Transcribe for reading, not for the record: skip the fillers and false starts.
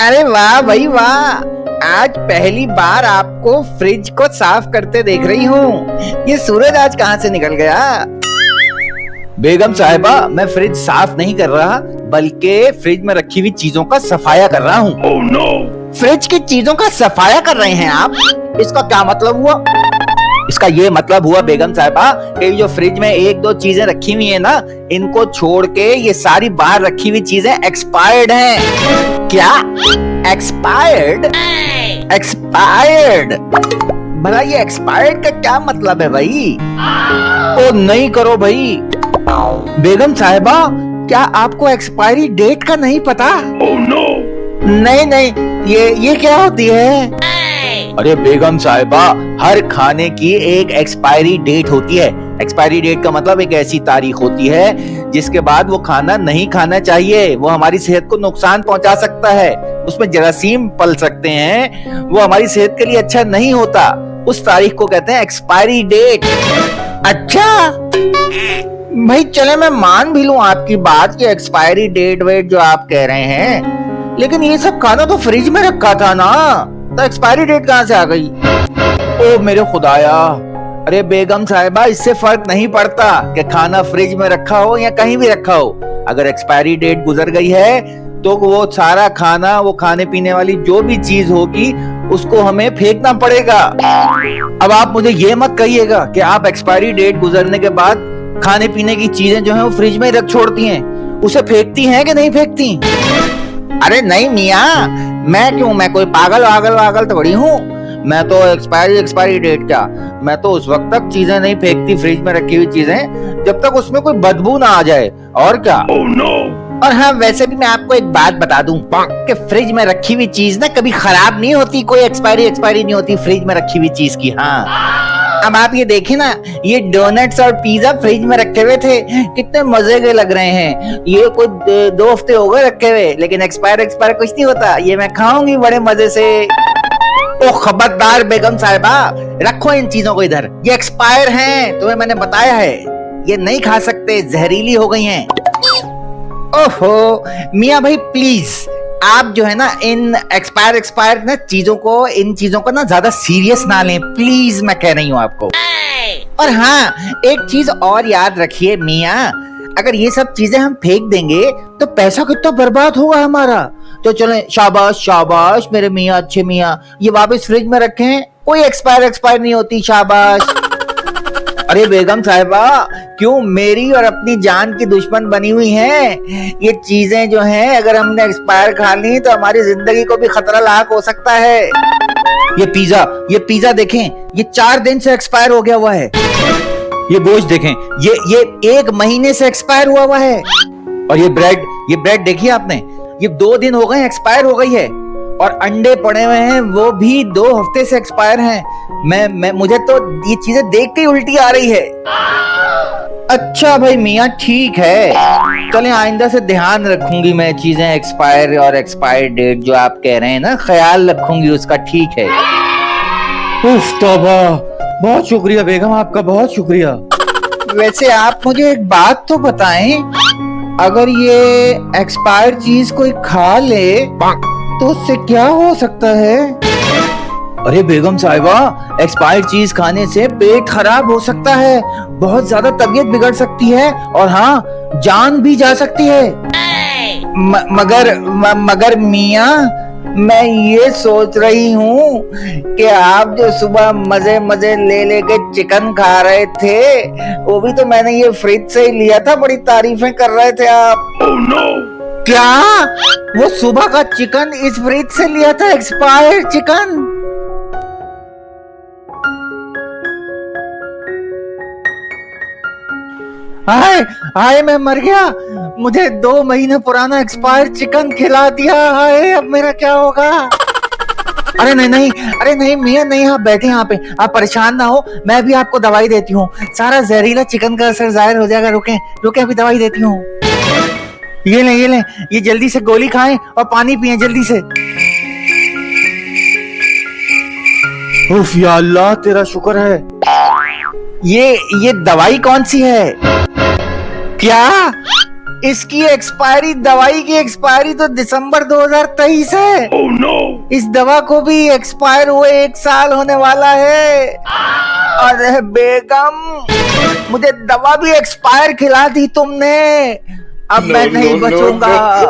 अरे वाह भाई वाह, आज पहली बार आपको फ्रिज को साफ करते देख रही हूँ। ये सूरज आज कहाँ से निकल गया? बेगम साहिबा, मैं फ्रिज साफ नहीं कर रहा बल्कि फ्रिज में रखी हुई चीजों का सफाया कर रहा हूँ। Oh no! फ्रिज की चीजों का सफाया कर रहे हैं आप? इसका क्या मतलब हुआ? इसका ये मतलब हुआ बेगम साहिबा कि जो फ्रिज में एक दो चीजें रखी हुई है ना, इनको छोड़ के ये सारी बाहर रखी हुई चीजें एक्सपायर्ड हैं। क्या एक्सपायर्ड? एक्सपायर्ड? भला ये एक्सपायर्ड का क्या मतलब है भाई? ओ नहीं करो भाई। बेगम साहिबा, क्या आपको एक्सपायरी डेट का नहीं पता? Oh no! नहीं नहीं, ये क्या होती है? अरे बेगम साहिबा, हर खाने की एक एक्सपायरी डेट होती है। एक्सपायरी डेट का मतलब एक ऐसी तारीख होती है जिसके बाद वो खाना नहीं खाना चाहिए। वो हमारी सेहत को नुकसान पहुंचा सकता है, उसमें जरासीम पल सकते हैं, वो हमारी सेहत के लिए अच्छा नहीं होता। उस तारीख को कहते हैं एक्सपायरी डेट। अच्छा भाई, चले मैं मान भी लूं आपकी बात कि एक्सपायरी डेट वेट जो आप कह रहे हैं, लेकिन ये सब खाना तो फ्रिज में रखा था ना, तो एक्सपायरी डेट कहाँ से आ गई? ओ मेरे खुदाया। अरे बेगम साहिबा, इससे फर्क नहीं पड़ता कि खाना फ्रिज में रखा हो या कहीं भी रखा हो। अगर एक्सपायरी डेट गुजर गई है तो वो सारा खाना, वो खाने पीने वाली जो भी चीज होगी, उसको हमें फेंकना पड़ेगा। अब आप मुझे ये मत कहिएगा कि आप एक्सपायरी डेट गुजरने के बाद खाने पीने की चीजें जो है वो फ्रिज में रख छोड़ती हैं। उसे फेंकती हैं कि नहीं फेंकती? अरे नहीं मियाँ, मैं कोई पागल वागल वागल थोड़ी हूँ। मैं तो एक्सपायरी डेट क्या, मैं तो उस वक्त तक चीजें नहीं फेंकती, फ्रिज में रखी हुई चीजें, जब तक उसमें कोई बदबू ना आ जाए। और क्या? Oh no! और हाँ, वैसे भी मैं आपको एक बात बता दूं कि फ्रिज में रखी हुई चीज ना कभी खराब नहीं होती, कोई एक्सपायरी नहीं होती फ्रिज में रखी हुई चीज की। हाँ, अब आप ये देखें ना, ये डोनट्स और पिज्जा फ्रिज में रखे हुए थे, कितने मजे के लग रहे हैं। ये कोई 2 हफ्ते हो गए रखे हुए, लेकिन एक्सपायर कुछ नहीं होता। ये मैं खाऊंगी बड़े मजे से। ओ खबरदार बेगम साहिबा, रखो इन चीजों को इधर। ये एक्सपायर हैं, तुम्हें मैंने बताया है, ये नहीं खा सकते, जहरीली हो गई हैं। ओहो मियाँ भाई, प्लीज आप जो है ना इन एक्सपायर ना इन चीजों को ना ज्यादा सीरियस ना लें, प्लीज, मैं कह रही हूँ आपको। और हाँ, एक चीज और याद रखिए मियाँ, अगर ये सब चीजें हम फेंक देंगे तो पैसा कितना बर्बाद होगा हमारा। तो चलें, शाबाश शाबाश मेरे मियाँ, अच्छे मियाँ, ये वापस फ्रिज में रखें, कोई एक्सपायर नहीं होती, शाबाश। अरे बेगम साहिबा, क्यों मेरी और अपनी जान की दुश्मन बनी हुई हैं? ये चीजें जो हैं, अगर हमने एक्सपायर खा ली तो हमारी जिंदगी को भी खतरा लाक हो सकता है। ये पिज्जा देखें, ये 4 दिन से एक्सपायर हो गया हुआ है। ये गोश्त देखें, ये 1 महीने से एक्सपायर हुआ है। और ये ब्रेड देखिए आपने, ये 2 दिन हो गए एक्सपायर हो गई है। और अंडे पड़े हुए हैं, वो भी 2 हफ्ते से एक्सपायर हैं। मुझे तो ये चीजें देख के उल्टी आ रही है। अच्छा भाई मियाँ, ठीक है, चलें, आइंदा से ध्यान रखूंगी मैं, चीजें एक्सपायर और एक्सपायर डेट जो आप कह रहे हैं ना, ख्याल रखूंगी उसका, ठीक है। उफ तौबा, बहुत शुक्रिया बेगम, आपका बहुत शुक्रिया। वैसे आप मुझे एक बात तो बताएं, अगर ये एक्सपायर चीज कोई खा ले तो उससे क्या हो सकता है? अरे बेगम साहिबा, एक्सपायर्ड चीज खाने से पेट खराब हो सकता है, बहुत ज्यादा तबीयत बिगड़ सकती है, और हाँ, जान भी जा सकती है। मगर मियाँ, मैं ये सोच रही हूँ कि आप जो सुबह मजे ले के चिकन खा रहे थे, वो भी तो मैंने ये फ्रिज से ही लिया था, बड़ी तारीफें कर रहे थे आप। Oh no! क्या वो सुबह का चिकन इस फ्रिज से लिया था, एक्सपायर्ड चिकन? हाय हाय, मैं मर गया, मुझे 2 महीने पुराना एक्सपायर्ड चिकन खिला दिया। हाय, अब मेरा क्या होगा? अरे नहीं मियाँ, नहीं, आप बैठे यहाँ पे, आप परेशान ना हो, मैं भी आपको दवाई देती हूँ, सारा जहरीला चिकन का असर जाहिर हो जाएगा। रुके अभी दवाई देती हूँ। ये लें, ये जल्दी से गोली खाएं और पानी पिएं जल्दी से। उफ या अल्लाह, तेरा शुक्र है। ये दवाई कौन सी है? क्या इसकी एक्सपायरी, दवाई की एक्सपायरी तो दिसंबर 2023 है। Oh no! इस दवा को भी एक्सपायर हुए 1 साल होने वाला है। अरे बेगम, मुझे दवा भी एक्सपायर खिला दी तुमने। अब मैं नहीं बचूंगा।